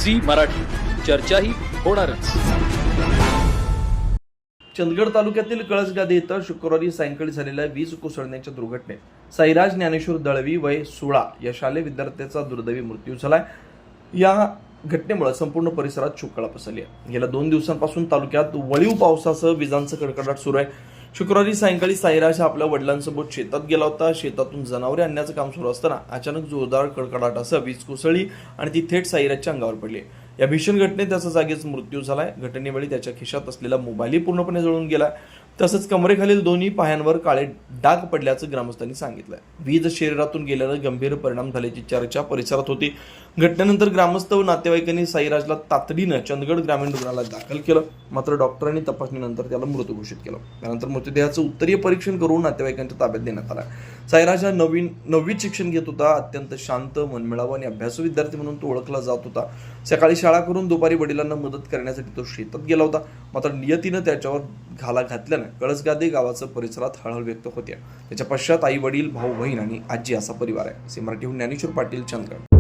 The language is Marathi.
झी मराठी, चर्चाही होणारच. चंदगड तालुक्यातील कळसगादी इथं शुक्रवारी सायंकाळी झालेल्या वीज कोसळण्याच्या दुर्घटनेत साईराज ज्ञानेश्वर दळवी वय 16 या शालेय विद्यार्थ्याचा दुर्दैवी मृत्यू झालाय. या घटनेमुळे संपूर्ण परिसरात शोककळा पसरली आहे. गेल्या 2 दिवसांपासून तालुक्यात वळीव पावसासह विजांचा कडकडाट सुरू आहे. शुक्रवारी सायंकाळी साईराज हा आपल्या वडिलांसोबत शेतात गेला होता. शेतातून जनावरे आणण्याचं काम सुरू असताना अचानक जोरदार कडकडाटासह वीज कोसळली आणि ती थेट साईराजच्या अंगावर पडली. या भीषण घटनेत त्याचा जागीच मृत्यू झालाय. घटनेवेळी त्याच्या खिशात असलेला मोबाईलही पूर्णपणे जळून गेला. तसंच कमरेखालील दोन्ही पायांवर काळे डाग पडल्याचं ग्रामस्थांनी सांगितलंय. वीज शरीरातून गेल्यानं गंभीर परिणाम झाल्याची चर्चा परिसरात होती. घटनेनंतर ग्रामस्थ व नातेवाईकांनी साईराजला तातडीनं चंदगड ग्रामीण रुग्णालयात दाखल केलं. मात्र डॉक्टरांनी तपासणीनंतर त्याला मृत घोषित केलं. त्यानंतर मृतदेहाचं उत्तरीय परीक्षण करून नातेवाईकांच्या ताब्यात देण्यात आलं. साईराज हा नववीत शिक्षण घेत होता. अत्यंत शांत, मनमिळावा आणि अभ्यासू विद्यार्थी म्हणून तो ओळखला जात होता. सकाळी शाळा करून दुपारी वडिलांना मदत करण्यासाठी तो शेतात गेला होता. मात्र नियतीनं त्याच्यावर घाला घातल्यानं कळसगादी गावाचं परिसरात हळहळ व्यक्त होते. त्याच्या पश्चात आई वडील, भाऊ बहीण आणि आजी असा परिवार आहे. झी मराठीहून ज्ञानेश्वर पाटील, चंदगड.